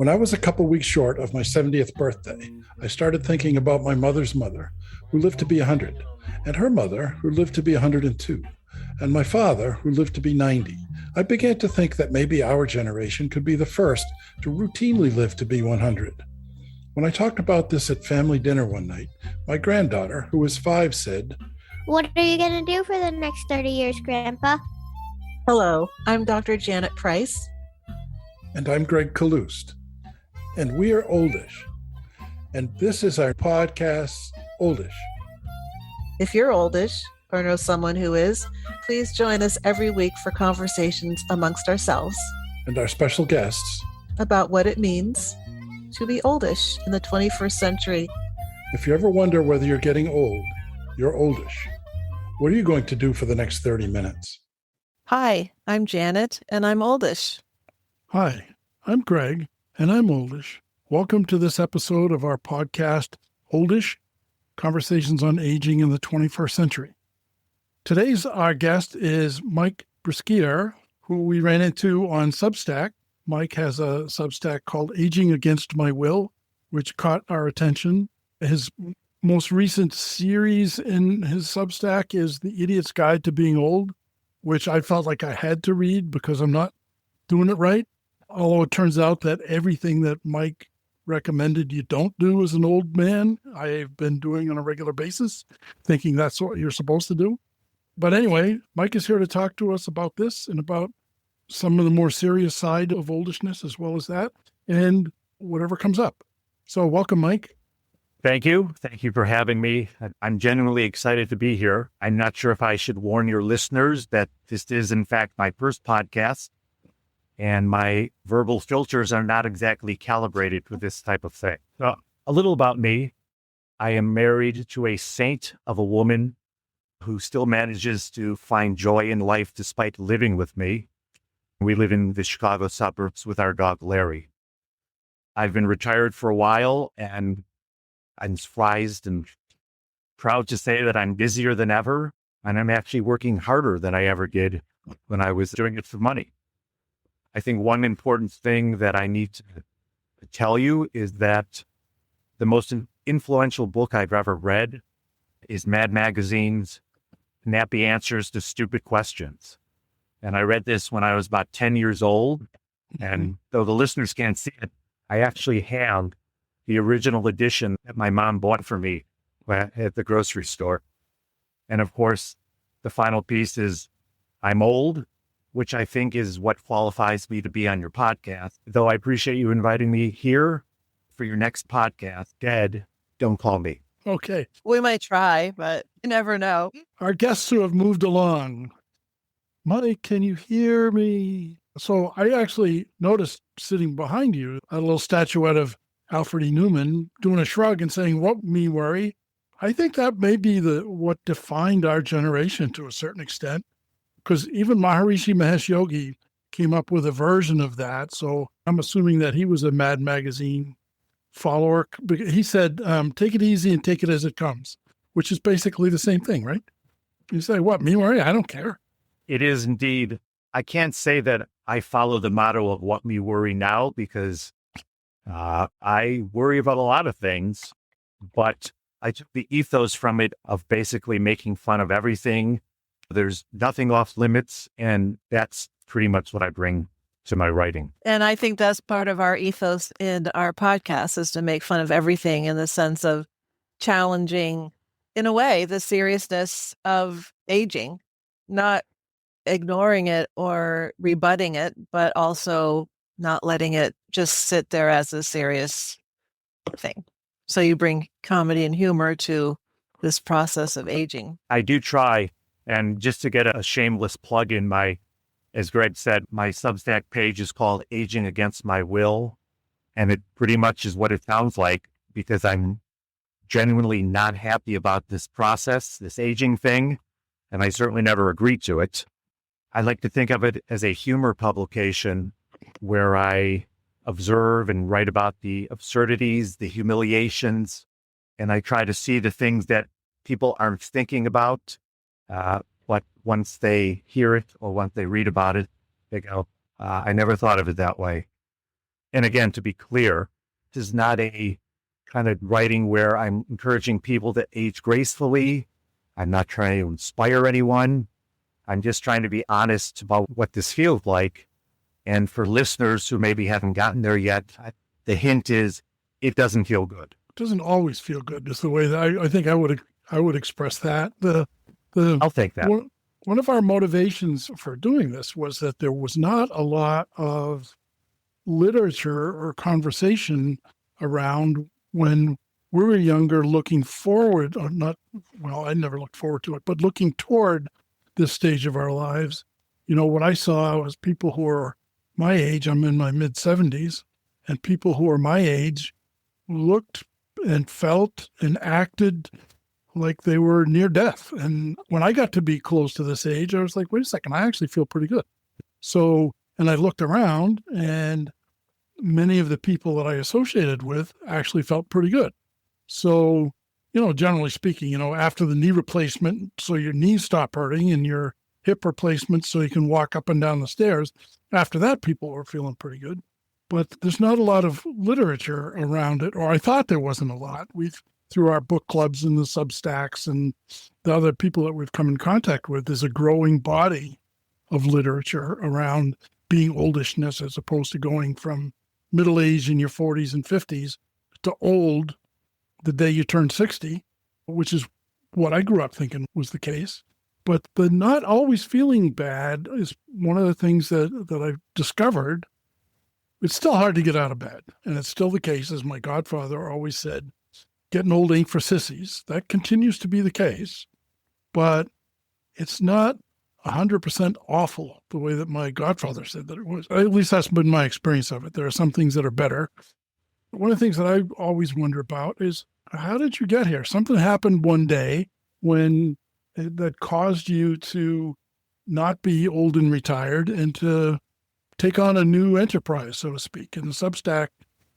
When I was a couple weeks short of my 70th birthday, I started thinking about my mother's mother, who lived to be 100, and her mother, who lived to be 102, and my father, who lived to be 90. I began to think that maybe our generation could be the first to routinely live to be 100. When I talked about this at family dinner one night, my granddaughter, who was 5, said, "What are you going to do for the next 30 years, Grandpa?" Hello, I'm Dr. Janet Price. And I'm Gregg Kaloust. And we are Oldish. And this is our podcast, Oldish. If you're oldish or know someone who is, please join us every week for conversations amongst ourselves And our special guests about what it means to be oldish in the 21st century. If you ever wonder whether you're getting old, you're oldish. What are you going to do for the next 30 minutes? Hi, I'm Janet, and I'm oldish. Hi, I'm Greg, and I'm Oldish. Welcome to this episode of our podcast, Oldish, Conversations on Aging in the 21st Century. Today's our guest is Mike Bryskier, who we ran into on Substack. Mike has a Substack called Aging Against My Will, which caught our attention. His most recent series in his Substack is The Idiot's Guide to Being Old, which I felt like I had to read because I'm not doing it right. Although it turns out that everything that Mike recommended you don't do as an old man, I've been doing on a regular basis, thinking that's what you're supposed to do. But anyway, Mike is here to talk to us about this and about some of the more serious side of oldishness as well as that, and whatever comes up. So welcome, Mike. Thank you. Thank you for having me. I'm genuinely excited to be here. I'm not sure if I should warn your listeners that this is, in fact, my first podcast, and my verbal filters are not exactly calibrated for this type of thing. So, a little about me. I am married to a saint of a woman who still manages to find joy in life despite living with me. We live in the Chicago suburbs with our dog, Larry. I've been retired for a while, and I'm surprised and proud to say that I'm busier than ever, and I'm actually working harder than I ever did when I was doing it for money. I think one important thing that I need to tell you is that the most influential book I've ever read is Mad Magazine's Nappy Answers to Stupid Questions. And I read this when I was about 10 years old. And though the listeners can't see it, I actually have the original edition that my mom bought for me at the grocery store. And of course, the final piece is I'm old, which I think is what qualifies me to be on your podcast. Though I appreciate you inviting me here for your next podcast. Dead, don't call me. Okay. We might try, but you never know. Our guests who have moved along. Mike, can you hear me? So I actually noticed sitting behind you a little statuette of Alfred E. Newman doing a shrug and saying, "What me worry?" I think that may be what defined our generation to a certain extent, because even Maharishi Mahesh Yogi came up with a version of that. So I'm assuming that he was a Mad Magazine follower. He said, take it easy and take it as it comes, which is basically the same thing, right? You say, "What, me worry? I don't care." It is indeed. I can't say that I follow the motto of what me worry now, because I worry about a lot of things, but I took the ethos from it of basically making fun of everything. There's nothing off limits, and that's pretty much what I bring to my writing. And I think that's part of our ethos in our podcast, is to make fun of everything in the sense of challenging, in a way, the seriousness of aging, not ignoring it or rebutting it, but also not letting it just sit there as a serious thing. So you bring comedy and humor to this process of aging. I do try. And just to get a shameless plug in, as Greg said, my Substack page is called Aging Against My Will. And it pretty much is what it sounds like, because I'm genuinely not happy about this process, this aging thing. And I certainly never agreed to it. I like to think of it as a humor publication where I observe and write about the absurdities, the humiliations, and I try to see the things that people aren't thinking about. But once they hear it or once they read about it, they go, I never thought of it that way. And again, to be clear, this is not a kind of writing where I'm encouraging people to age gracefully. I'm not trying to inspire anyone. I'm just trying to be honest about what this feels like. And for listeners who maybe haven't gotten there yet, the hint is it doesn't feel good. It doesn't always feel good. Is the way that I think I would express that. I'll take that. One of our motivations for doing this was that there was not a lot of literature or conversation around when we were younger, looking forward, or not, well, I never looked forward to it, but looking toward this stage of our lives. What I saw was people who are my age, I'm in my mid-70s, and people who are my age looked and felt and acted like they were near death. And when I got to be close to this age, I was like, wait a second, I actually feel pretty good. So, and I looked around, and many of the people that I associated with actually felt pretty good. So, generally speaking, after the knee replacement, so your knees stop hurting, and your hip replacement so you can walk up and down the stairs, after that, people were feeling pretty good. But there's not a lot of literature around it, or I thought there wasn't a lot. Through our book clubs and the substacks and the other people that we've come in contact with, there's a growing body of literature around being oldishness, as opposed to going from middle age in your 40s and 50s to old the day you turn 60, which is what I grew up thinking was the case. But the not always feeling bad is one of the things that I've discovered. It's still hard to get out of bed. And it's still the case, as my godfather always said, getting old ain't for sissies. That continues to be the case. But it's not 100% awful the way that my godfather said that it was. At least that's been my experience of it. There are some things that are better. One of the things that I always wonder about is, how did you get here? Something happened one day that caused you to not be old and retired and to take on a new enterprise, so to speak. And the Substack,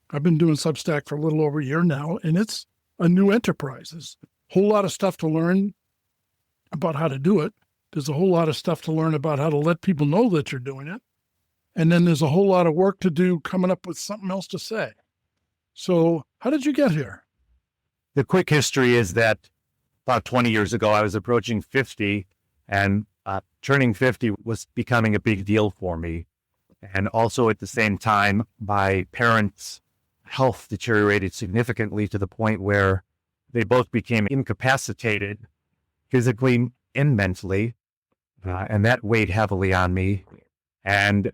I've been doing Substack for a little over a year now, and it's a new enterprise. There's a whole lot of stuff to learn about how to do it. There's a whole lot of stuff to learn about how to let people know that you're doing it. And then there's a whole lot of work to do coming up with something else to say. So how did you get here? The quick history is that about 20 years ago, I was approaching 50, and turning 50 was becoming a big deal for me. And also at the same time, my parents' health deteriorated significantly to the point where they both became incapacitated physically and mentally. And that weighed heavily on me. And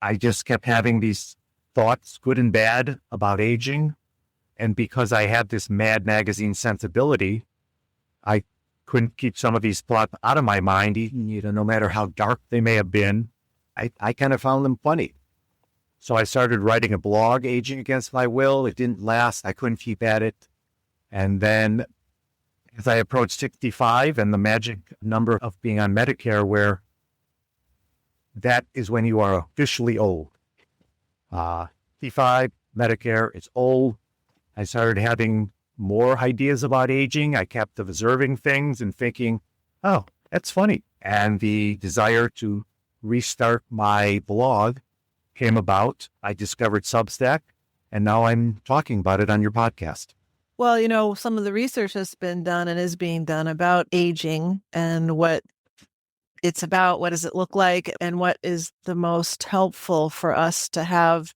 I just kept having these thoughts, good and bad, about aging. And because I had this Mad Magazine sensibility, I couldn't keep some of these thoughts out of my mind, even, no matter how dark they may have been. I kind of found them funny. So I started writing a blog, Aging Against My Will. It didn't last. I couldn't keep at it. And then as I approached 65 and the magic number of being on Medicare, where that is when you are officially old. 65, Medicare, it's old. I started having more ideas about aging. I kept observing things and thinking, oh, that's funny. And the desire to restart my blog came about. I discovered Substack, and now I'm talking about it on your podcast. Well, some of the research has been done and is being done about aging and what it's about, what does it look like, and what is the most helpful for us to have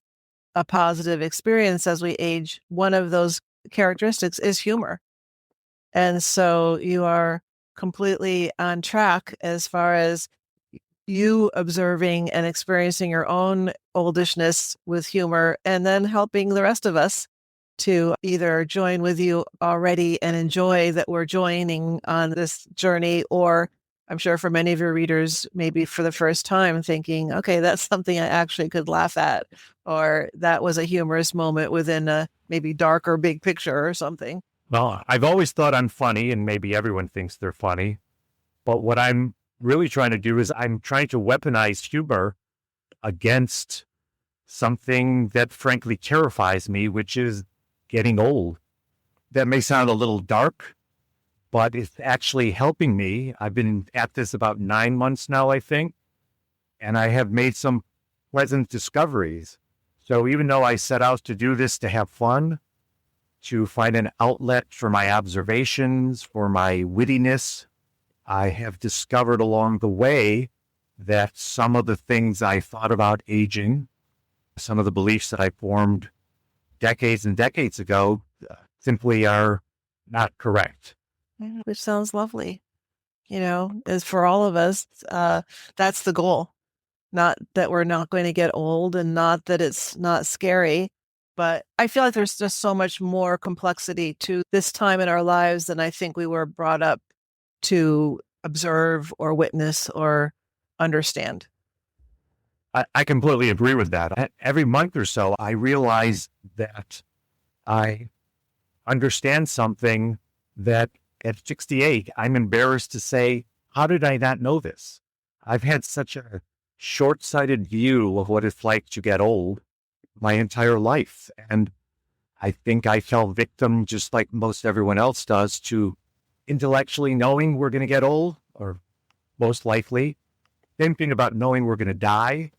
a positive experience as we age. One of those characteristics is humor. And so you are completely on track as far as you observing and experiencing your own oldishness with humor, and then helping the rest of us to either join with you already and enjoy that we're joining on this journey, or I'm sure for many of your readers, maybe for the first time thinking, okay, that's something I actually could laugh at, or that was a humorous moment within a maybe darker big picture or something. Well, I've always thought I'm funny, and maybe everyone thinks they're funny. But what I'm really trying to do is I'm trying to weaponize humor against something that frankly terrifies me, which is getting old. That may sound a little dark, but it's actually helping me. I've been at this about 9 months now, I think, and I have made some pleasant discoveries. So even though I set out to do this to have fun, to find an outlet for my observations, for my wittiness, I have discovered along the way that some of the things I thought about aging, some of the beliefs that I formed decades and decades ago, simply are not correct. Which sounds lovely. As for all of us, that's the goal. Not that we're not going to get old and not that it's not scary, but I feel like there's just so much more complexity to this time in our lives than I think we were brought up to observe or witness or understand. I completely agree with that. Every month or so, I realize that I understand something that at 68, I'm embarrassed to say, how did I not know this? I've had such a short-sighted view of what it's like to get old my entire life. And I think I fell victim, just like most everyone else does, to intellectually knowing we're going to get old, or most likely. Same thing about knowing we're going to die.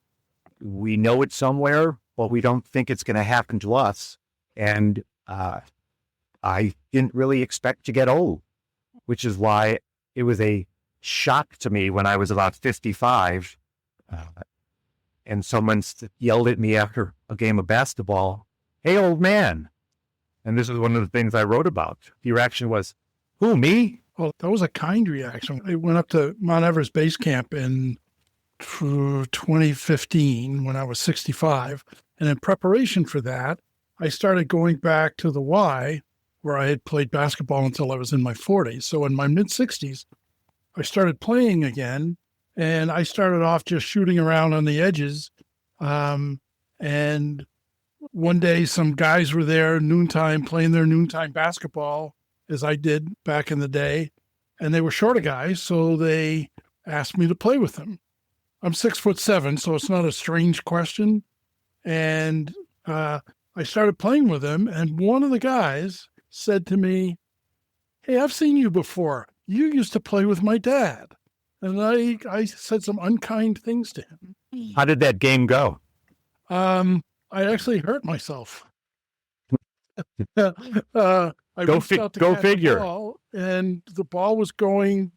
We know it somewhere, but we don't think it's going to happen to us. And I didn't really expect to get old, which is why it was a shock to me when I was about 55. And someone yelled at me after a game of basketball, "Hey, old man." And this is one of the things I wrote about. The reaction was, "Who, me?" Well, that was a kind reaction. I went up to Mount Everest Base Camp in 2015 when I was 65. And in preparation for that, I started going back to the Y, where I had played basketball until I was in my 40s. So in my mid-60s, I started playing again. And I started off just shooting around on the edges. And one day some guys were there noontime playing their noontime basketball, as I did back in the day. And they were shorter guys, so they asked me to play with them. I'm 6'7", so it's not a strange question. And I started playing with them. And one of the guys said to me, "Hey, I've seen you before. You used to play with my dad." And I said some unkind things to him. How did that game go? I actually hurt myself. I Go reached out to catch figure. the ball, and the ball was going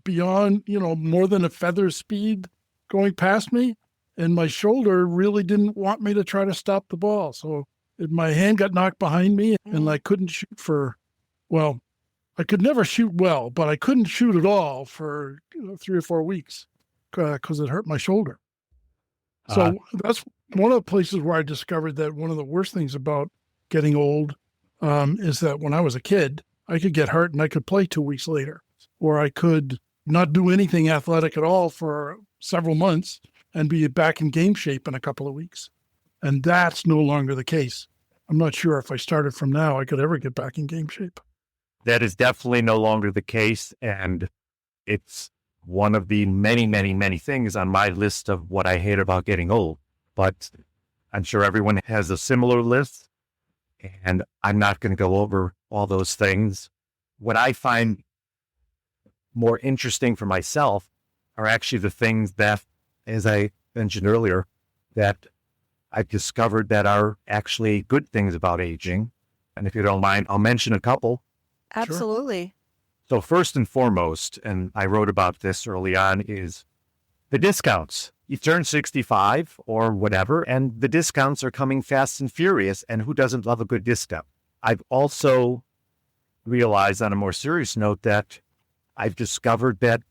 beyond, more than a feather's speed going past me. And my shoulder really didn't want me to try to stop the ball. So my hand got knocked behind me, and I couldn't shoot I could never shoot well, but I couldn't shoot at all for 3 or 4 weeks because it hurt my shoulder. So that's one of the places where I discovered that one of the worst things about getting old is that when I was a kid, I could get hurt and I could play 2 weeks later, or I could not do anything athletic at all for several months and be back in game shape in a couple of weeks. And that's no longer the case. I'm not sure if I started from now, I could ever get back in game shape. That is definitely no longer the case. And it's one of the many, many, many things on my list of what I hate about getting old. But I'm sure everyone has a similar list, and I'm not going to go over all those things. What I find more interesting for myself are actually the things that, as I mentioned earlier, that I've discovered that are actually good things about aging. And if you don't mind, I'll mention a couple. Absolutely. So first and foremost, and I wrote about this early on, is the discounts. You turn 65 or whatever, and the discounts are coming fast and furious. And who doesn't love a good discount? I've also realized on a more serious note that I've discovered that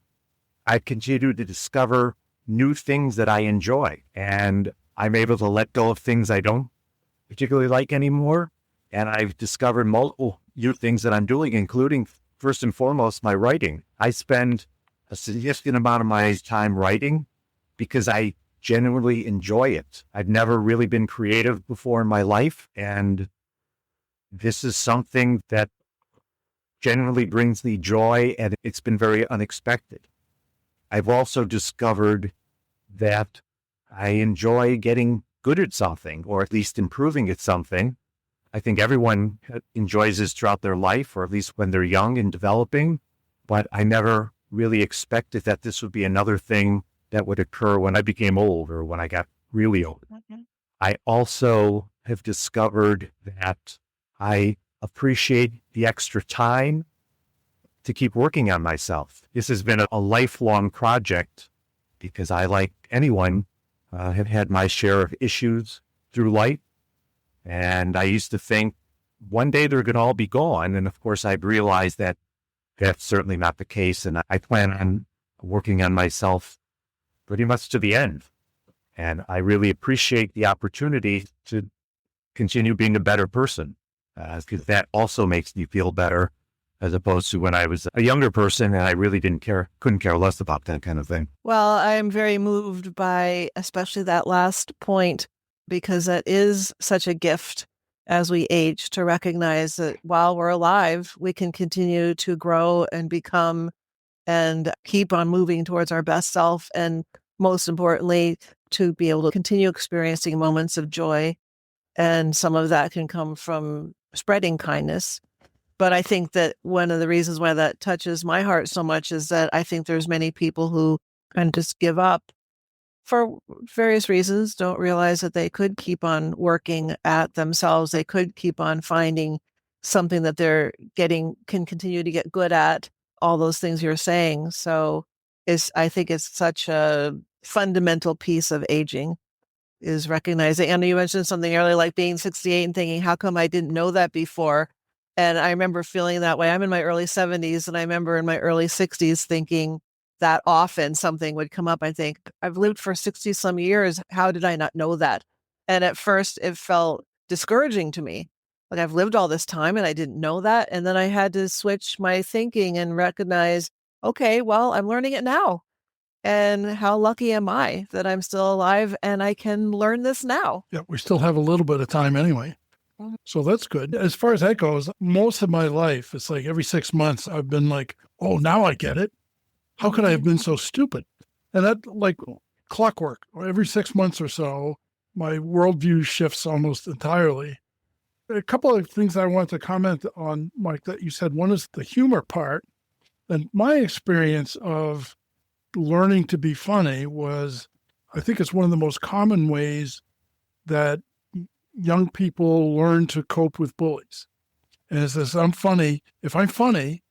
I continue to discover new things that I enjoy. And I'm able to let go of things I don't particularly like anymore. And I've discovered multiple new things that I'm doing, including, first and foremost, my writing. I spend a significant amount of my time writing because I genuinely enjoy it. I've never really been creative before in my life, and this is something that genuinely brings me joy, and it's been very unexpected. I've also discovered that I enjoy getting good at something, or at least improving at something. I think everyone enjoys this throughout their life, or at least when they're young and developing, but I never really expected that this would be another thing that would occur when I became old or when I got really old. I also have discovered that I appreciate the extra time to keep working on myself. This has been a lifelong project because I, like anyone, have had my share of issues through life. And I used to think one day they're going to all be gone. And of course, I've realized that that's certainly not the case. And I plan on working on myself pretty much to the end. And I really appreciate the opportunity to continue being a better person, because that also makes me feel better, as opposed to when I was a younger person and I really couldn't care less about that kind of thing. Well, I am very moved by especially that last point, because that is such a gift as we age, to recognize that while we're alive, we can continue to grow and become and keep on moving towards our best self. And most importantly, to be able to continue experiencing moments of joy. And some of that can come from spreading kindness. But I think that one of the reasons why that touches my heart so much is that I think there's many people who kind of just give up for various reasons, don't realize that they could keep on working at themselves. They could keep on finding something that can continue to get good at, all those things you're saying. So I think it's such a fundamental piece of aging, is recognizing. I know you mentioned something earlier, like being 68 and thinking, how come I didn't know that before? And I remember feeling that way. I'm in my early 70s, and I remember in my early 60s thinking that often something would come up. I think, I've lived for 60 some years. How did I not know that? And at first it felt discouraging to me. Like, I've lived all this time and I didn't know that. And then I had to switch my thinking and recognize, okay, well, I'm learning it now. And how lucky am I that I'm still alive and I can learn this now? Yeah, we still have a little bit of time anyway. So that's good. As far as that goes, most of my life, it's like every 6 months, I've been like, oh, now I get it. How could I have been so stupid? And that, like clockwork, every 6 months or so, my worldview shifts almost entirely. A couple of things I want to comment on, Mike, that you said. One is the humor part. And my experience of learning to be funny was, I think it's one of the most common ways that young people learn to cope with bullies. And it says, I'm funny. If I'm funny,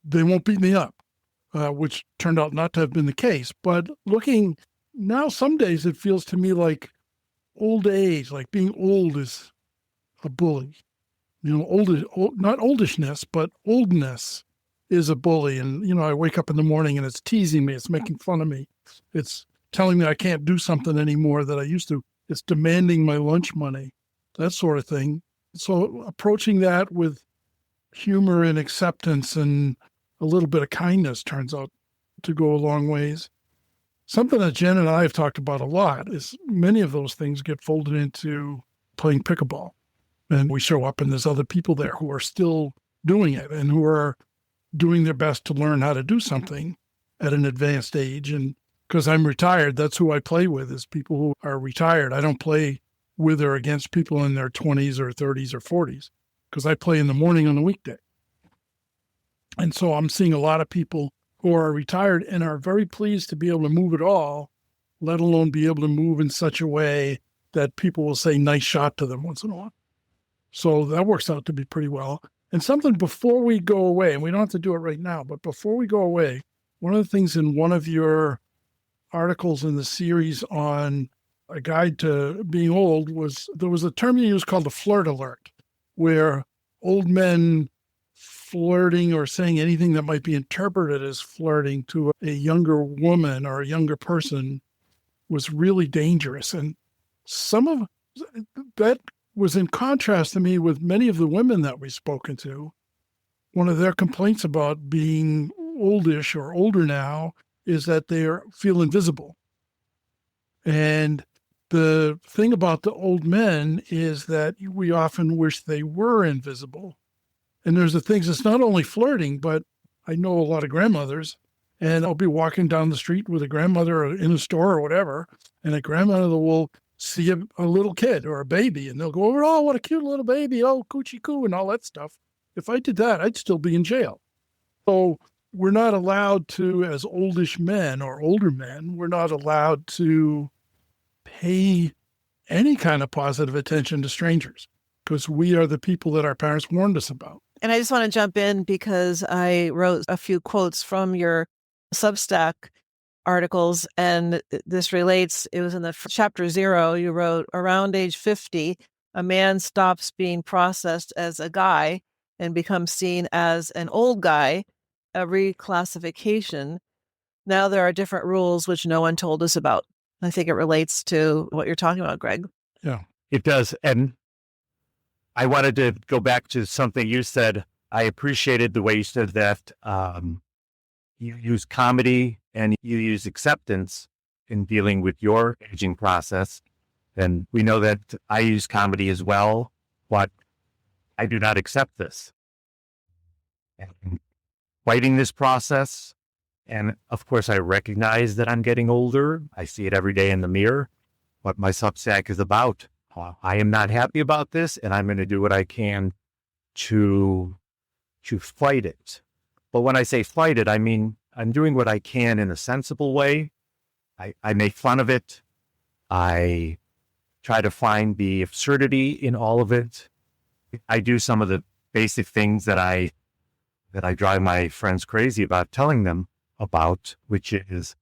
they won't beat me up, which turned out not to have been the case. But looking now, some days it feels to me like old age, like being old is a bully. You know, not oldishness, but oldness is a bully. And, you know, I wake up in the morning and it's teasing me. It's making fun of me. It's telling me I can't do something anymore that I used to. It's demanding my lunch money, that sort of thing. So approaching that with humor and acceptance and a little bit of kindness turns out to go a long ways. Something that Jen and I have talked about a lot is many of those things get folded into playing pickleball. And we show up and there's other people there who are still doing it and who are doing their best to learn how to do something at an advanced age. And because I'm retired, that's who I play with, is people who are retired. I don't play with or against people in their 20s or 30s or 40s, because I play in the morning on the weekday. And so I'm seeing a lot of people who are retired and are very pleased to be able to move at all, let alone be able to move in such a way that people will say nice shot to them once in a while. So that works out to be pretty well. And something before we go away, and we don't have to do it right now, but before we go away, one of the things in one of your articles in the series on a guide to being old was, there was a term you used called the flirt alert, where old men flirting or saying anything that might be interpreted as flirting to a younger woman or a younger person was really dangerous. And some of that was in contrast to me with many of the women that we've spoken to. One of their complaints about being oldish or older now is that they feel invisible. And the thing about the old men is that we often wish they were invisible. And there's the things, it's not only flirting, but I know a lot of grandmothers, and I'll be walking down the street with a grandmother in a store or whatever, and a grandmother will see a little kid or a baby, and they'll go over, oh, what a cute little baby, oh, coochie coo, and all that stuff. If I did that, I'd still be in jail. So we're not allowed to, as oldish men or older men, we're not allowed to pay any kind of positive attention to strangers because we are the people that our parents warned us about. And I just want to jump in because I wrote a few quotes from your Substack articles, and this relates. It was in the chapter 0. You wrote, around age 50, a man stops being processed as a guy and becomes seen as an old guy, a reclassification. Now there are different rules which no one told us about. I think it relates to what you're talking about, Greg. Yeah, it does. And I wanted to go back to something you said. I appreciated the way you said that you use comedy and you use acceptance in dealing with your aging process. And we know that I use comedy as well, but I do not accept this. And fighting this process, and of course I recognize that I'm getting older. I see it every day in the mirror, what my Substack is about. I am not happy about this, and I'm going to do what I can to fight it. But when I say fight it, I mean I'm doing what I can in a sensible way. I make fun of it. I try to find the absurdity in all of it. I do some of the basic things that I drive my friends crazy about telling them about, which is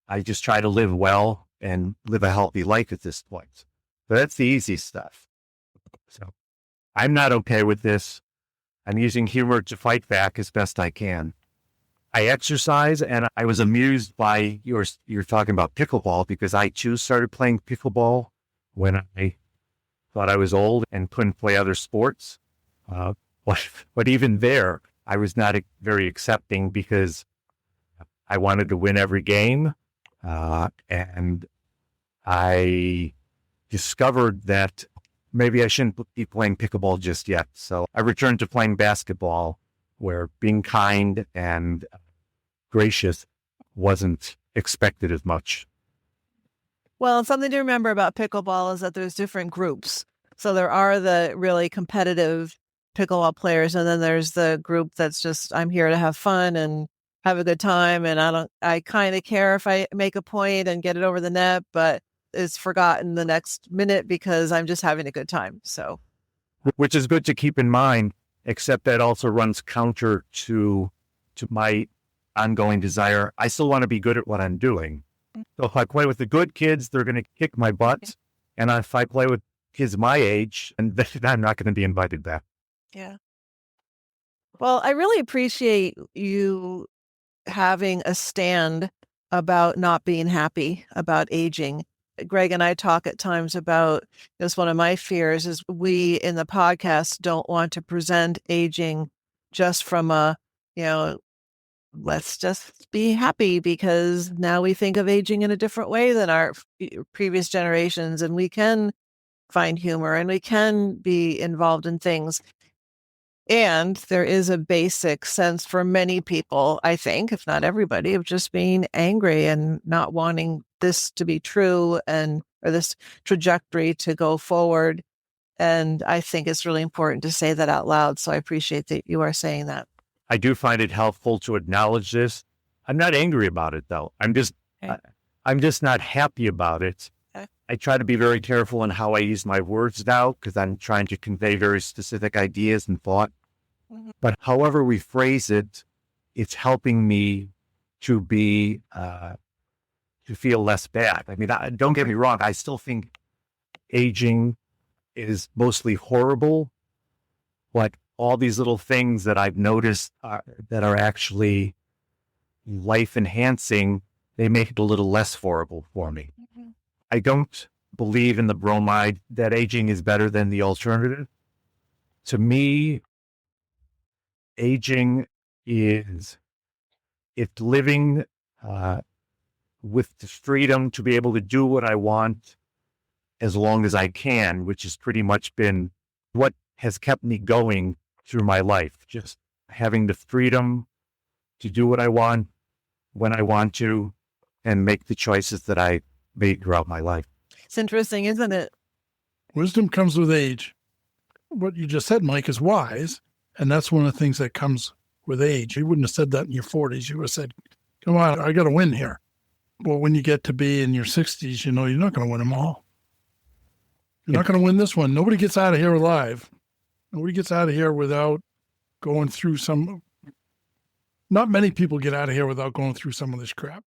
I just try to live well and live a healthy life at this point. So that's the easy stuff. So I'm not okay with this. I'm using humor to fight back as best I can. I exercise, and I was amused by you're talking about pickleball, because I too started playing pickleball when I thought I was old and couldn't play other sports. But even there, I was not very accepting because I wanted to win every game. And I discovered that maybe I shouldn't be playing pickleball just yet. So I returned to playing basketball, where being kind and gracious wasn't expected as much. Well, something to remember about pickleball is that there's different groups. So there are the really competitive pickleball players, and then there's the group that's just, I'm here to have fun and have a good time, and I kind of care if I make a point and get it over the net, but it's forgotten the next minute because I'm just having a good time. So, which is good to keep in mind, except that also runs counter to my ongoing desire. I still want to be good at what I'm doing. So if I play with the good kids, they're going to kick my butt. And if I play with kids my age, and I'm not going to be invited back. Yeah. Well, I really appreciate you having a stand about not being happy about aging. Greg and I talk at times about this. One of my fears is we in the podcast don't want to present aging just from a, let's just be happy, because now we think of aging in a different way than our previous generations, and we can find humor and we can be involved in things. And there is a basic sense for many people, I think, if not everybody, of just being angry and not wanting this to be true or this trajectory to go forward. And I think it's really important to say that out loud. So I appreciate that you are saying that. I do find it helpful to acknowledge this. I'm not angry about it, though. I'm just not happy about it. Okay. I try to be very careful in how I use my words now, because I'm trying to convey very specific ideas and thought. Mm-hmm. But however we phrase it, it's helping me to be, to feel less bad. I mean, don't get me wrong. I still think aging is mostly horrible, but all these little things that I've noticed that are actually life enhancing, they make it a little less horrible for me. Mm-hmm. I don't believe in the bromide that aging is better than the alternative. To me, aging is it's living with the freedom to be able to do what I want as long as I can, which has pretty much been what has kept me going through my life. Just having the freedom to do what I want when I want to and make the choices that I made throughout my life. It's interesting, isn't it? Wisdom comes with age. What you just said, Mike, is wise. And that's one of the things that comes with age. You wouldn't have said that in your 40s. You would have said, come on, I got to win here. Well, when you get to be in your 60s, you're not going to win them all. You're not going to win this one. Nobody gets out of here alive. Nobody gets out of here without going through not many people get out of here without going through some of this crap.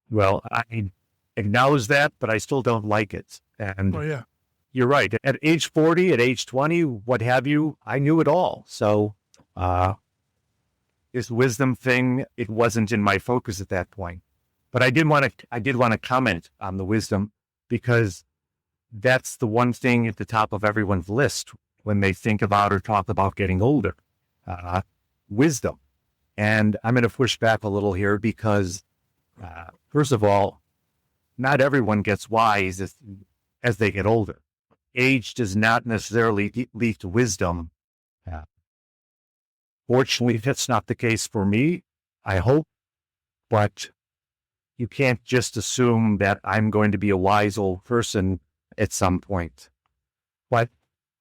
Well, I acknowledge that, but I still don't like it. And Oh, yeah. you're right. At age 40, at age 20, what have you, I knew it all. So this wisdom thing, it wasn't in my focus at that point. But I did want to comment on the wisdom, because that's the one thing at the top of everyone's list when they think about or talk about getting older. Wisdom. And I'm going to push back a little here because, first of all, not everyone gets wise as they get older. Age does not necessarily lead to wisdom. Fortunately, that's not the case for me, I hope. But you can't just assume that I'm going to be a wise old person at some point. But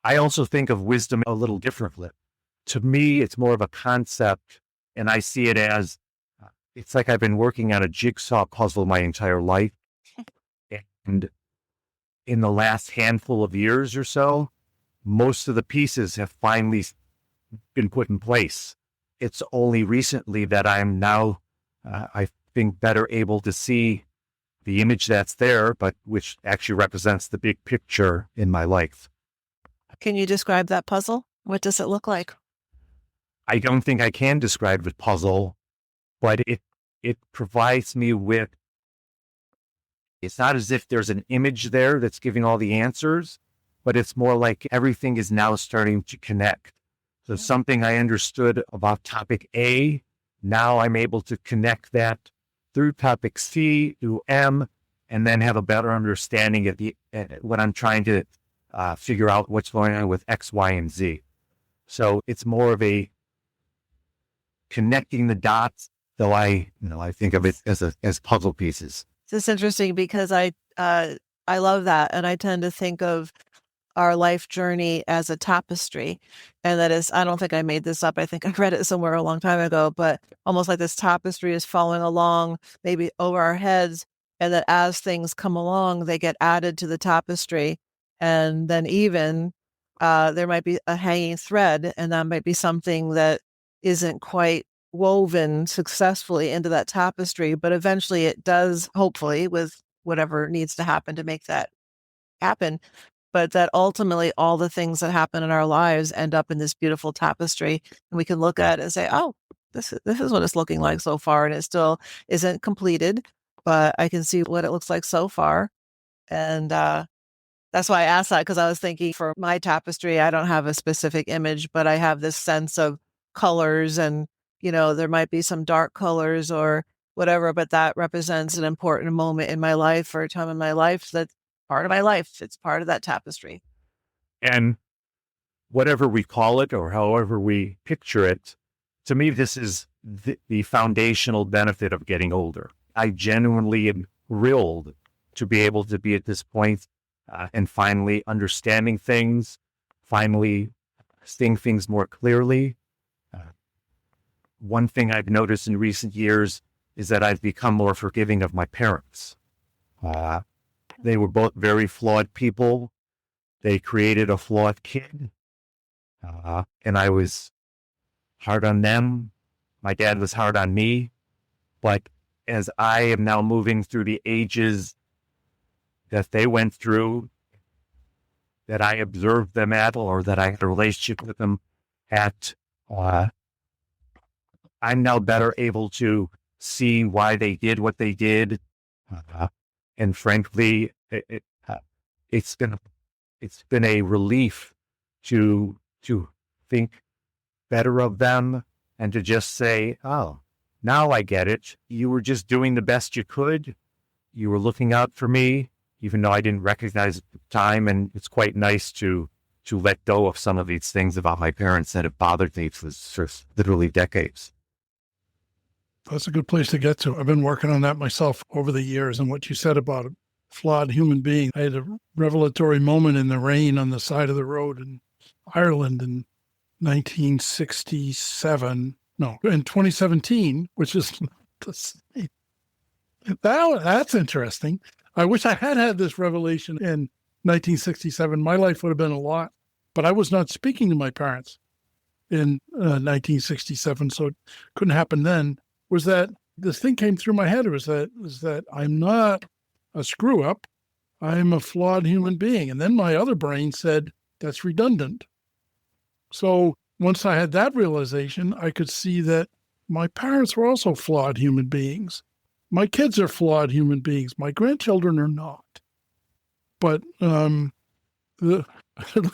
I also think of wisdom a little differently. To me, it's more of a concept, and I see it as, it's like I've been working on a jigsaw puzzle my entire life. And in the last handful of years or so, most of the pieces have finally been put in place. It's only recently that I'm now, I think, better able to see the image that's there, but which actually represents the big picture in my life. Can you describe that puzzle? What does it look like? I don't think I can describe the puzzle, but it provides me with, it's not as if there's an image there that's giving all the answers, but it's more like everything is now starting to connect. So something I understood about topic A, now I'm able to connect that through topic C to M, and then have a better understanding of when I'm trying to figure out what's going on with X, Y, and Z. So it's more of a connecting the dots, though I think of it as puzzle pieces. It's interesting because I love that, and I tend to think of our life journey as a tapestry, and that is, I don't think I made this up. I think I read it somewhere a long time ago, but almost like this tapestry is following along, maybe over our heads, and that as things come along, they get added to the tapestry, and then even there might be a hanging thread, and that might be something that isn't quite woven successfully into that tapestry, but eventually it does, hopefully, with whatever needs to happen to make that happen. But that ultimately all the things that happen in our lives end up in this beautiful tapestry, and we can look at it and say, oh, this is what it's looking like so far, and it still isn't completed, but I can see what it looks like so far. And that's why I asked that, because I was thinking for my tapestry, I don't have a specific image, but I have this sense of colors, and there might be some dark colors or whatever, but that represents an important moment in my life or a time in my life that's part of my life. It's part of that tapestry. And whatever we call it or however we picture it, to me, this is the foundational benefit of getting older. I genuinely am thrilled to be able to be at this point and finally understanding things, finally seeing things more clearly. One thing I've noticed in recent years is that I've become more forgiving of my parents. They were both very flawed people. They created a flawed kid. And I was hard on them. My dad was hard on me. But as I am now moving through the ages that they went through, that I observed them at, or that I had a relationship with them at, I'm now better able to see why they did what they did. And frankly, it's been a relief to think better of them and to just say, oh, now I get it. You were just doing the best you could. You were looking out for me, even though I didn't recognize it at the time. And it's quite nice to let go of some of these things about my parents that have bothered me for literally decades. That's a good place to get to. I've been working on that myself over the years. And what you said about a flawed human being, I had a revelatory moment in the rain on the side of the road in Ireland in 1967. No, in 2017, which is that's interesting. I wish I had this revelation in 1967, my life would have been a lot, but I was not speaking to my parents in 1967, so it couldn't happen then. Was that this thing came through my head was that I'm not a screw up. I'm a flawed human being. And then my other brain said, that's redundant. So once I had that realization, I could see that my parents were also flawed human beings. My kids are flawed human beings. My grandchildren are not. But at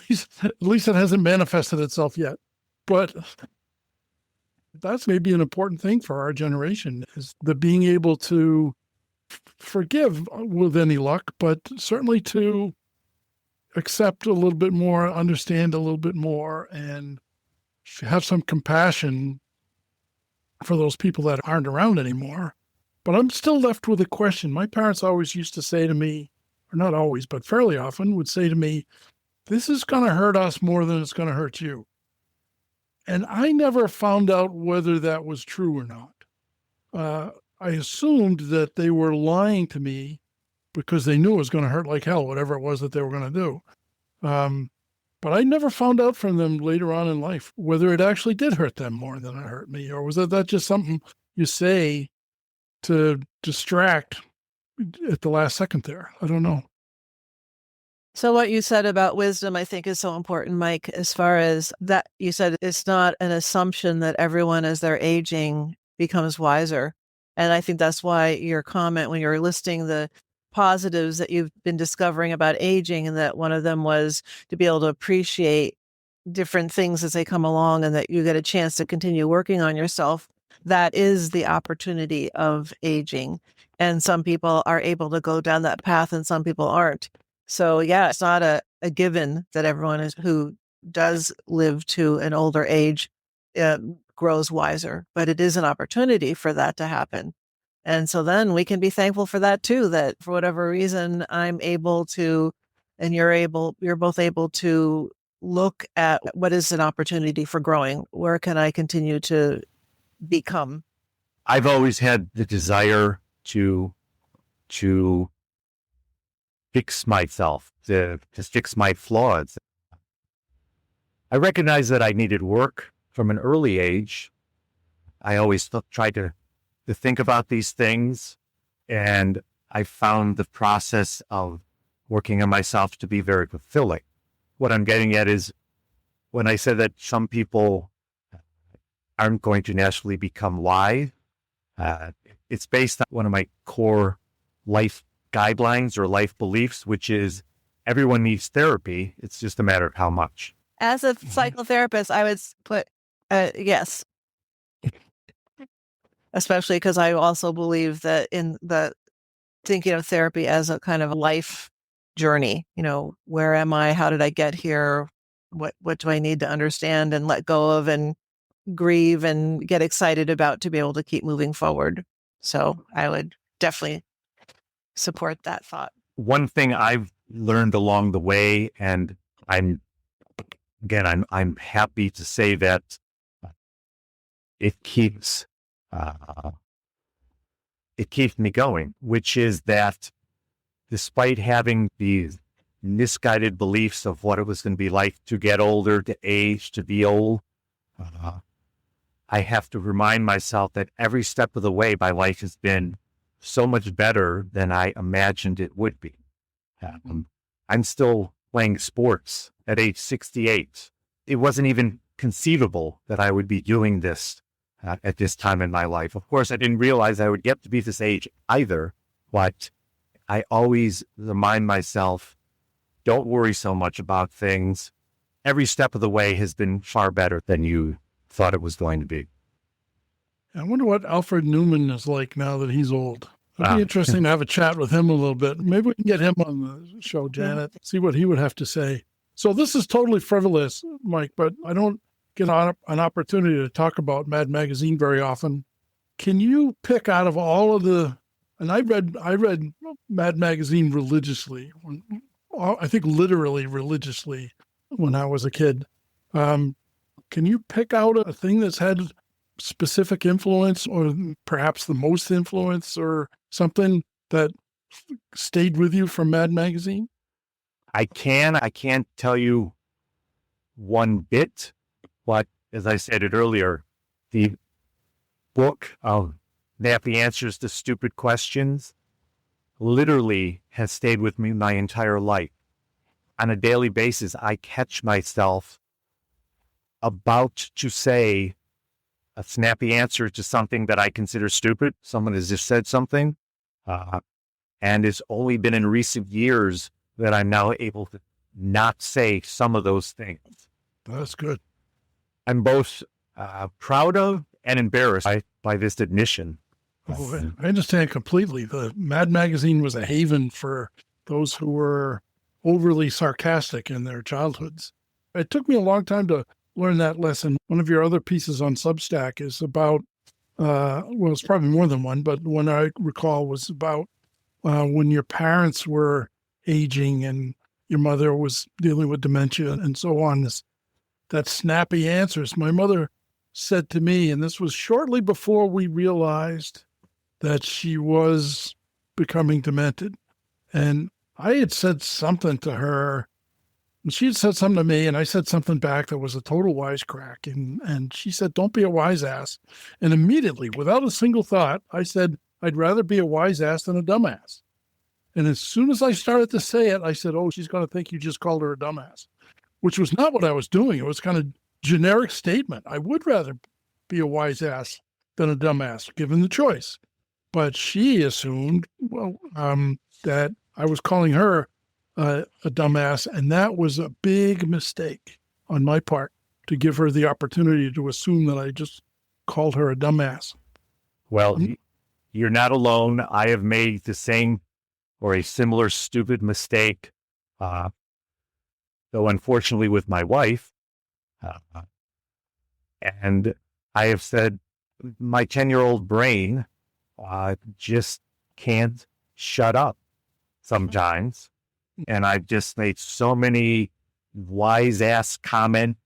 least it hasn't manifested itself yet. But that's maybe an important thing for our generation, is the being able to forgive with any luck, but certainly to accept a little bit more, understand a little bit more, and have some compassion for those people that aren't around anymore. But I'm still left with a question. My parents always used to say to me, or not always, but fairly often would say to me, this is going to hurt us more than it's going to hurt you. And I never found out whether that was true or not. I assumed that they were lying to me because they knew it was going to hurt like hell, whatever it was that they were going to do. But I never found out from them later on in life whether it actually did hurt them more than it hurt me, or was that just something you say to distract at the last second there? I don't know. So what you said about wisdom, I think, is so important, Mike, as far as that you said it's not an assumption that everyone as they're aging becomes wiser. And I think that's why your comment when you're listing the positives that you've been discovering about aging, and that one of them was to be able to appreciate different things as they come along, and that you get a chance to continue working on yourself. That is the opportunity of aging. And some people are able to go down that path and some people aren't. So yeah, it's not a given that everyone who does live to an older age grows wiser, but it is an opportunity for that to happen. And so then we can be thankful for that too, that for whatever reason I'm able to, and you're both able to look at what is an opportunity for growing. Where can I continue to become? I've always had the desire to fix myself, to fix my flaws. I recognized that I needed work from an early age. I always tried to think about these things, and I found the process of working on myself to be very fulfilling. What I'm getting at is when I said that some people aren't going to naturally become wise, it's based on one of my core life guidelines or life beliefs, which is everyone needs therapy. It's just a matter of how much. As a psychotherapist, I would put yes. Especially because I also believe that in the thinking of therapy as a kind of life journey, where am I? How did I get here? What do I need to understand and let go of and grieve and get excited about to be able to keep moving forward? So I would definitely support that thought. One thing I've learned along the way, and I'm happy to say that it keeps me going, which is that despite having these misguided beliefs of what it was going to be like to get older, to age, to be old, I have to remind myself that every step of the way, my life has been so much better than I imagined it would be. I'm still playing sports at age 68. It wasn't even conceivable that I would be doing this at this time in my life. Of course, I didn't realize I would get to be this age either, but I always remind myself, don't worry so much about things. Every step of the way has been far better than you thought it was going to be. I wonder what Alfred Newman is like now that he's old. It'd be interesting to have a chat with him a little bit. Maybe we can get him on the show, Janet, see what he would have to say. So this is totally frivolous, Mike, but I don't get an opportunity to talk about Mad Magazine very often. Can you pick out of all of the, and I read Mad Magazine religiously, I think literally religiously when I was a kid. Can you pick out a thing that's had specific influence, or perhaps the most influence, or something that stayed with you from Mad Magazine? I can't tell you one bit, but as I said it earlier, the book of Nappy Answers to Stupid Questions literally has stayed with me my entire life. On a daily basis, I catch myself about to say a snappy answer to something that I consider stupid. Someone has just said something, and it's only been in recent years that I'm now able to not say some of those things. That's good. I'm both proud of and embarrassed by this admission. Oh, I understand completely. The Mad Magazine was a haven for those who were overly sarcastic in their childhoods. It took me a long time to learn that lesson. One of your other pieces on Substack is about, well, it's probably more than one, but one I recall was about when your parents were aging and your mother was dealing with dementia and so on. That snappy answers. My mother said to me, and this was shortly before we realized that she was becoming demented. And I had said something to her, and she had said something to me, and I said something back that was a total wisecrack. And she said, "Don't be a wise ass." And immediately, without a single thought, I said, "I'd rather be a wise ass than a dumbass." And as soon as I started to say it, I said, "Oh, she's going to think you just called her a dumbass," which was not what I was doing. It was kind of generic statement. I would rather be a wise ass than a dumbass, given the choice. But she assumed, well, that I was calling her a dumbass, and that was a big mistake on my part to give her the opportunity to assume that I just called her a dumbass. Well, you're not alone. I have made the same or a similar stupid mistake, though unfortunately with my wife. And I have said my 10-year-old brain just can't shut up sometimes. And I've just made so many wise ass comments.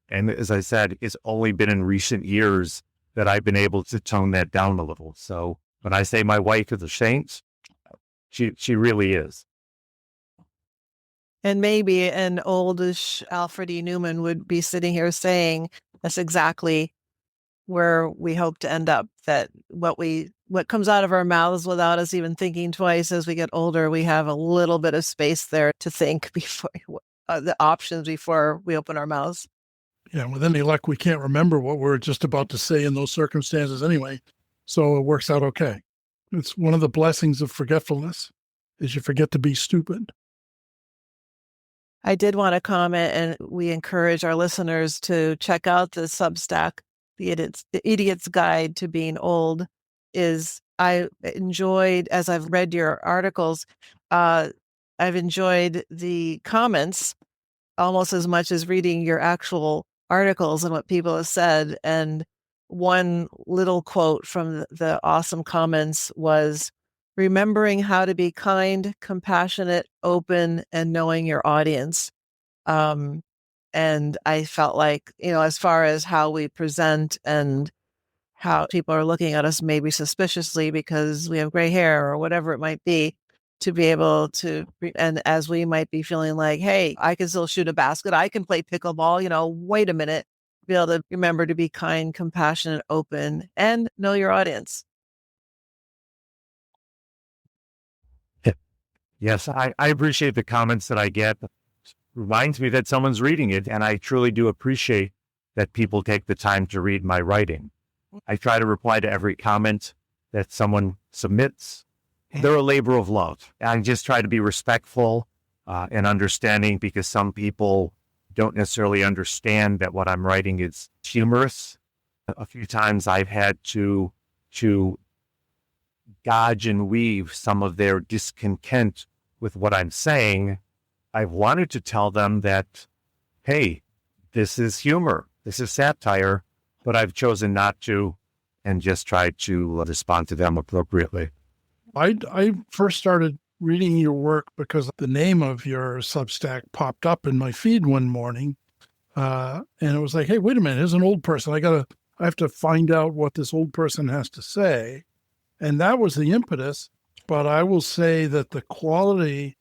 And as I said, it's only been in recent years that I've been able to tone that down a little. So when I say my wife is a saint, she really is. And maybe an oldish Alfred E. Newman would be sitting here saying that's exactly where we hope to end up, that what comes out of our mouths without us even thinking twice as we get older, we have a little bit of space there to think before the options before we open our mouths. Yeah, with any luck, we can't remember what we're just about to say in those circumstances anyway, so it works out okay. It's one of the blessings of forgetfulness, is you forget to be stupid. I did want to comment, and we encourage our listeners to check out the Substack, the Idiot's Guide to Being Old. I enjoyed, as I've read your articles, I've enjoyed the comments almost as much as reading your actual articles and what people have said. And one little quote from the awesome comments was, "Remembering how to be kind, compassionate, open, and knowing your audience." And I felt like, as far as how we present and how people are looking at us maybe suspiciously because we have gray hair or whatever it might be, to be able to, and as we might be feeling like, hey, I can still shoot a basket, I can play pickleball, wait a minute, be able to remember to be kind, compassionate, open, and know your audience. Yes, I appreciate the comments that I get. It reminds me that someone's reading it, and I truly do appreciate that people take the time to read my writing. I try to reply to every comment that someone submits. They're a labor of love. I just try to be respectful and understanding, because some people don't necessarily understand that what I'm writing is humorous. A few times I've had to dodge and weave some of their discontent with what I'm saying. I've wanted to tell them that, hey, this is humor, this is satire, but I've chosen not to, and just tried to respond to them appropriately. I first started reading your work because the name of your Substack popped up in my feed one morning. And it was like, hey, wait a minute, here's an old person. I have to find out what this old person has to say. And that was the impetus. But I will say that the quality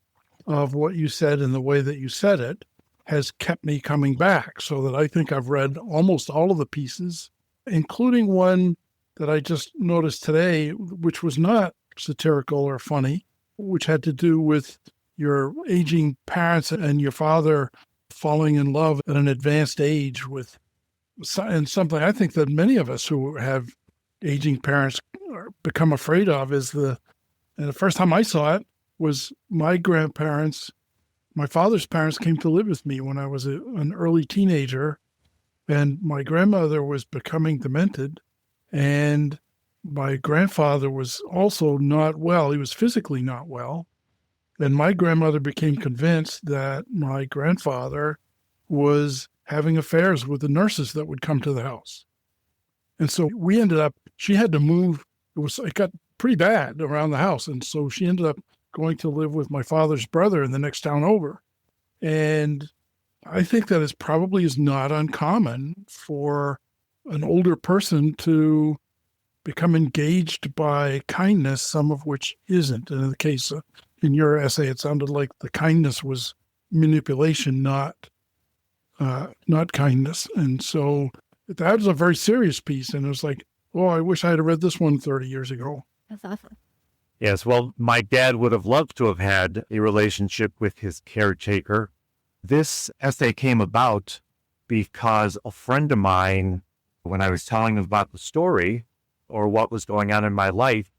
of what you said and the way that you said it has kept me coming back, so that I think I've read almost all of the pieces, including one that I just noticed today, which was not satirical or funny, which had to do with your aging parents and your father falling in love at an advanced age with, and something I think that many of us who have aging parents become afraid of is and the first time I saw it was my grandparents. My father's parents came to live with me when I was an early teenager, and my grandmother was becoming demented, and my grandfather was also not well. He was physically not well. And my grandmother became convinced that my grandfather was having affairs with the nurses that would come to the house. And so we ended up, she had to move. It got pretty bad around the house. And so she ended up going to live with my father's brother in the next town over. And I think that probably is not uncommon for an older person to become engaged by kindness, some of which isn't. And in the case in your essay, it sounded like the kindness was manipulation, not kindness. And so that was a very serious piece. And it was like, oh, I wish I had read this one 30 years ago. That's awesome. Yes, well, my dad would have loved to have had a relationship with his caretaker. This essay came about because a friend of mine, when I was telling him about the story or what was going on in my life,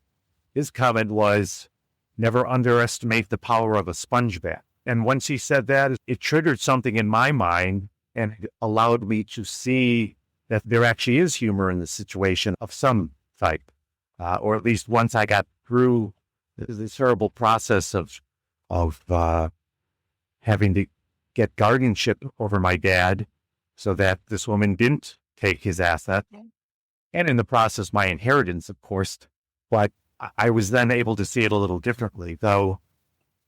his comment was, never underestimate the power of a sponge bath. And once he said that, it triggered something in my mind and it allowed me to see that there actually is humor in the situation of some type. Or at least once I got through the terrible process of having to get guardianship over my dad so that this woman didn't take his asset. And in the process, my inheritance, of course. But I was then able to see it a little differently, though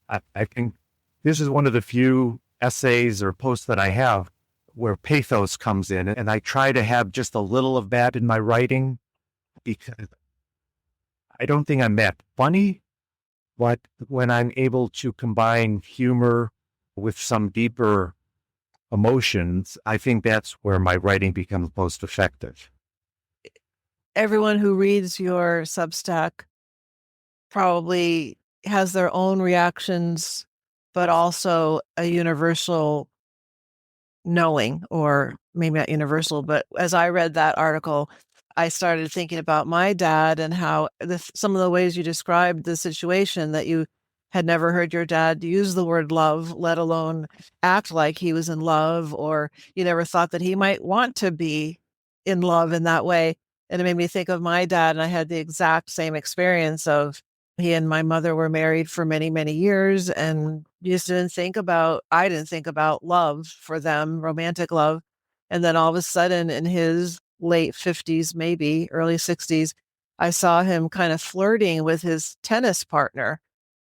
I think this is one of the few essays or posts that I have where pathos comes in. And I try to have just a little of that in my writing because I don't think I'm that funny, but when I'm able to combine humor with some deeper emotions, I think that's where my writing becomes most effective. Everyone who reads your Substack probably has their own reactions, but also a universal knowing, or maybe not universal, but as I read that article, I started thinking about my dad and how some of the ways you described the situation, that you had never heard your dad use the word love, let alone act like he was in love, or you never thought that he might want to be in love in that way. And it made me think of my dad, and I had the exact same experience of he and my mother were married for many, many years, and I didn't think about love for them, romantic love. And then all of a sudden in his late 50s, maybe early 60s, I saw him kind of flirting with his tennis partner,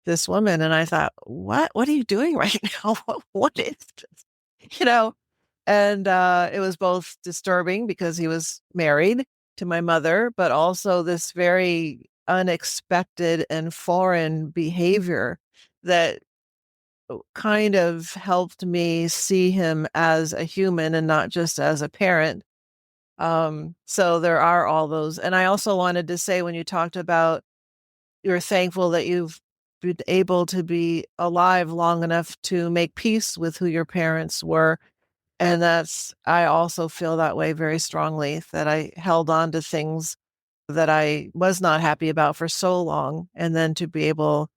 this woman. And I thought, what are you doing right now? What is this? And it was both disturbing because he was married to my mother, but also this very unexpected and foreign behavior that kind of helped me see him as a human and not just as a parent. So there are all those. And I also wanted to say, when you talked about you're thankful that you've been able to be alive long enough to make peace with who your parents were. And I also feel that way very strongly, that I held on to things that I was not happy about for so long. And then to be able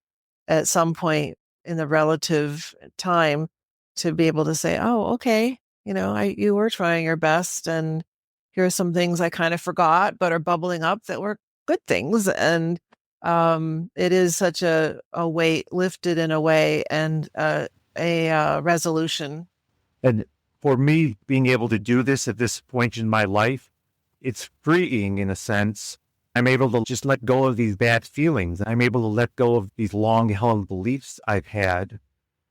at some point in the relative time to be able to say, oh, okay, you were trying your best, and here are some things I kind of forgot, but are bubbling up that were good things. And it is such a weight lifted in a way, and a resolution. And for me, being able to do this at this point in my life, it's freeing in a sense. I'm able to just let go of these bad feelings. I'm able to let go of these long-held beliefs I've had,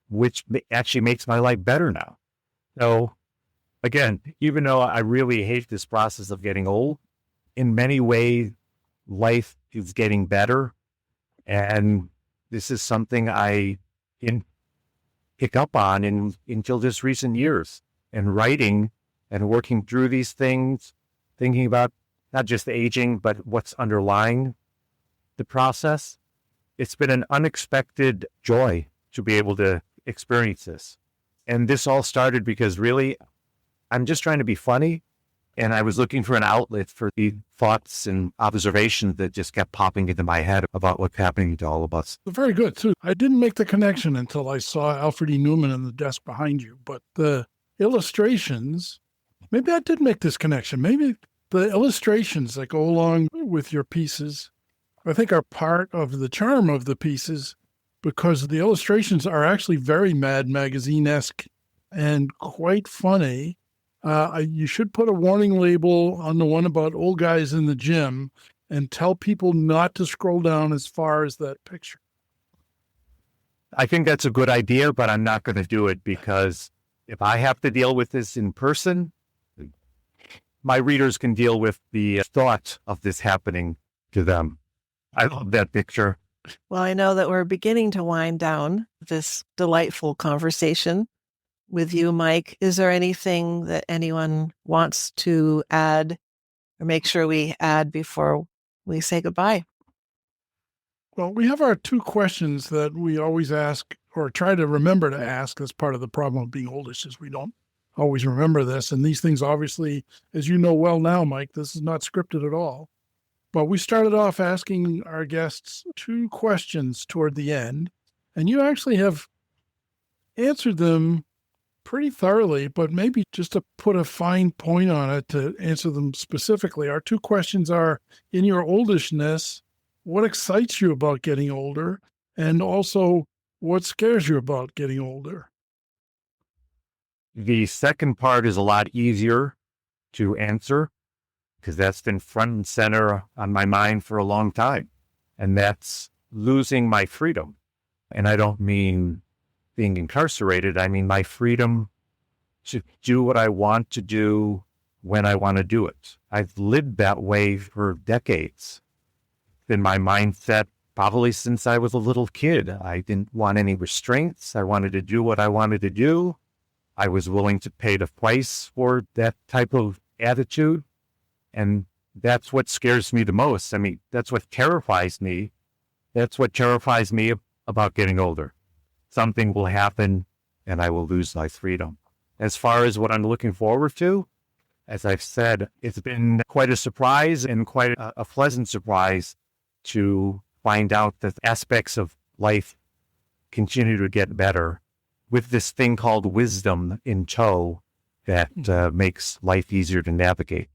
which actually makes my life better now. So again, even though I really hate this process of getting old, in many ways, life is getting better. And this is something pick up on until just recent years. And writing and working through these things, thinking about not just aging, but what's underlying the process. It's been an unexpected joy to be able to experience this. And this all started because really, I'm just trying to be funny. And I was looking for an outlet for the thoughts and observations that just kept popping into my head about what's happening to all of us. Very good, too. I didn't make the connection until I saw Alfred E. Newman in the desk behind you, but the illustrations, maybe I did make this connection. Maybe the illustrations that go along with your pieces, I think, are part of the charm of the pieces, because the illustrations are actually very Mad Magazine-esque and quite funny. You should put a warning label on the one about old guys in the gym and tell people not to scroll down as far as that picture. I think that's a good idea, but I'm not going to do it because if I have to deal with this in person, my readers can deal with the thought of this happening to them. I love that picture. Well, I know that we're beginning to wind down this delightful conversation with you, Mike. Is there anything that anyone wants to add or make sure we add before we say goodbye? Well, we have our 2 questions that we always ask, or try to remember to ask. That's part of the problem of being oldish, is we don't always remember this. And these things, obviously, as you know well now, Mike, this is not scripted at all. But we started off asking our guests 2 questions toward the end, and you actually have answered them pretty thoroughly, but maybe just to put a fine point on it to answer them specifically. Our 2 questions are, in your oldishness, what excites you about getting older? And also, what scares you about getting older? The second part is a lot easier to answer because that's been front and center on my mind for a long time. And that's losing my freedom. And I don't mean being incarcerated. I mean my freedom to do what I want to do when I want to do it. I've lived that way for decades. Been my mindset probably since I was a little kid. I didn't want any restraints. I wanted to do what I wanted to do. I was willing to pay the price for that type of attitude. And that's what scares me the most. I mean, that's what terrifies me. That's what terrifies me about getting older. Something will happen and I will lose my freedom. As far as what I'm looking forward to, as I've said, it's been quite a surprise and quite a pleasant surprise to find out that aspects of life continue to get better with this thing called wisdom in tow that makes life easier to navigate.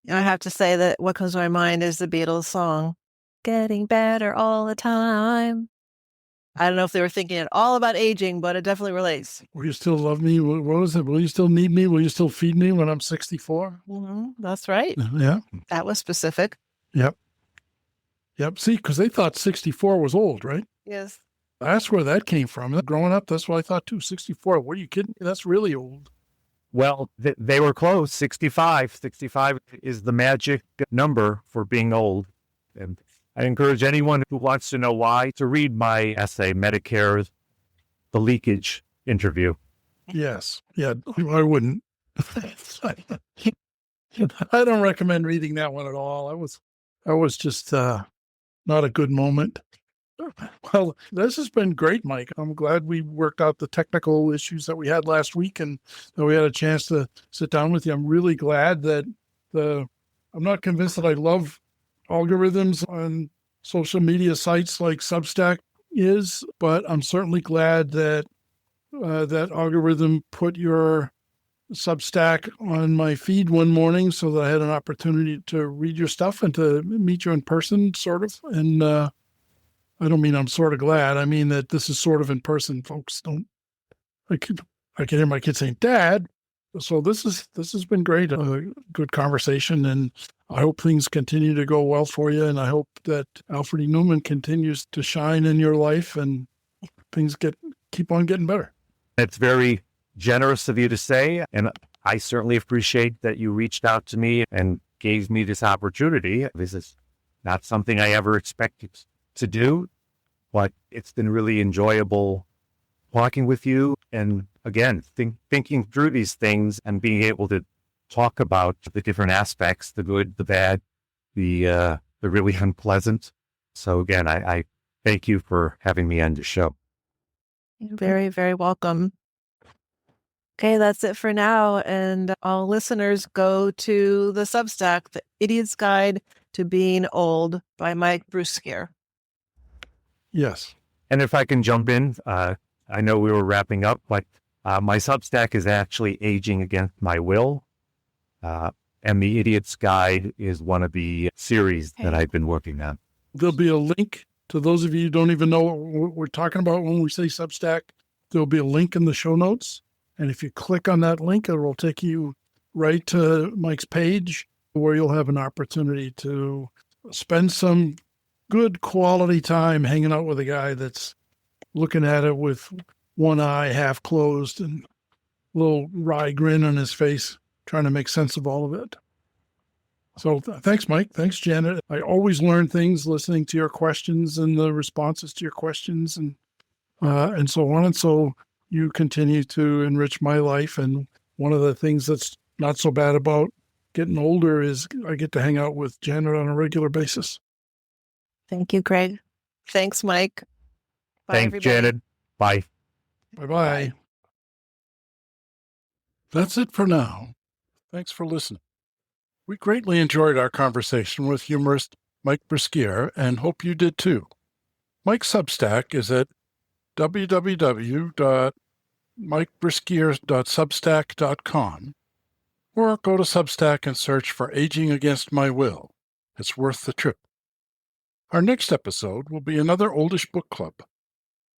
I have to say that what comes to my mind is the Beatles song, "Getting Better All the Time." I don't know if they were thinking at all about aging, but it definitely relates. Will you still love me? What was it? Will you still need me? Will you still feed me when I'm 64? That's right. Yeah. That was specific. Yep. See, because they thought 64 was old, right? Yes. That's where that came from. Growing up, that's what I thought too. 64. What are you kidding me? That's really old. Well, they were close. 65. 65 is the magic number for being old. And I encourage anyone who wants to know why to read my essay, Medicare, the Leakage Interview. Yes. Yeah, I wouldn't. I don't recommend reading that one at all. That was just not a good moment. Well, this has been great, Mike. I'm glad we worked out the technical issues that we had last week and that we had a chance to sit down with you. I'm really glad that I'm not convinced that I love algorithms on social media sites like Substack is, but I'm certainly glad that that algorithm put your Substack on my feed one morning so that I had an opportunity to read your stuff and to meet you in person, sort of. And I don't mean I'm sort of glad. I mean that this is sort of in person, folks. I can hear my kids saying, "Dad." So this has been great, a good conversation, and I hope things continue to go well for you. And I hope that Alfred E. Newman continues to shine in your life and things keep on getting better. It's very generous of you to say, and I certainly appreciate that you reached out to me and gave me this opportunity. This is not something I ever expected to do, but it's been really enjoyable talking with you. And again, thinking through these things and being able to talk about the different aspects, the good, the bad, the really unpleasant. So again, I thank you for having me on the show. You're very, very welcome. Okay, that's it for now. And all listeners, go to the Substack, The Idiot's Guide to Being Old by Mike Bryskier. Yes. And if I can jump in, I know we were wrapping up, but my Substack is actually Aging Against My Will. And The Idiot's Guide is one of the series that I've been working on. There'll be a link to those of you who don't even know what we're talking about when we say Substack. There'll be a link in the show notes. And if you click on that link, it will take you right to Mike's page where you'll have an opportunity to spend some good quality time hanging out with a guy that's looking at it with one eye half closed and a little wry grin on his face, trying to make sense of all of it. So thanks, Mike. Thanks, Janet. I always learn things listening to your questions and the responses to your questions and so on. And so you continue to enrich my life. And one of the things that's not so bad about getting older is I get to hang out with Janet on a regular basis. Thank you, Greg. Thanks, Mike. Bye, Thanks, everybody. Janet. Bye. Bye-bye. That's it for now. Thanks for listening. We greatly enjoyed our conversation with humorist Mike Bryskier and hope you did too. Mike's Substack is at www.mikebryskier.substack.com or go to Substack and search for Aging Against My Will. It's worth the trip. Our next episode will be another Oldish book club.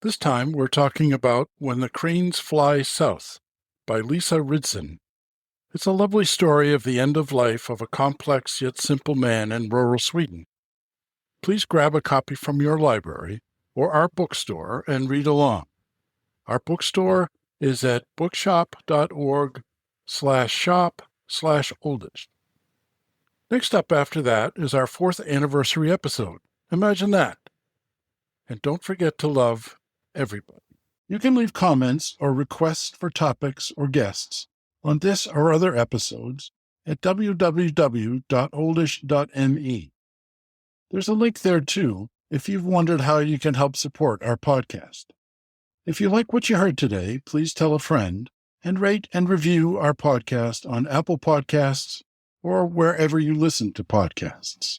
This time we're talking about When the Cranes Fly South by Lisa Ridson. It's a lovely story of the end of life of a complex yet simple man in rural Sweden. Please grab a copy from your library or our bookstore and read along. Our bookstore is at bookshop.org/shop/oldish. Next up after that is our 4th anniversary episode. Imagine that. And don't forget to love everybody. You can leave comments or requests for topics or guests on this or other episodes at www.oldish.me. There's a link there too if you've wondered how you can help support our podcast. If you like what you heard today, please tell a friend and rate and review our podcast on Apple Podcasts or wherever you listen to podcasts.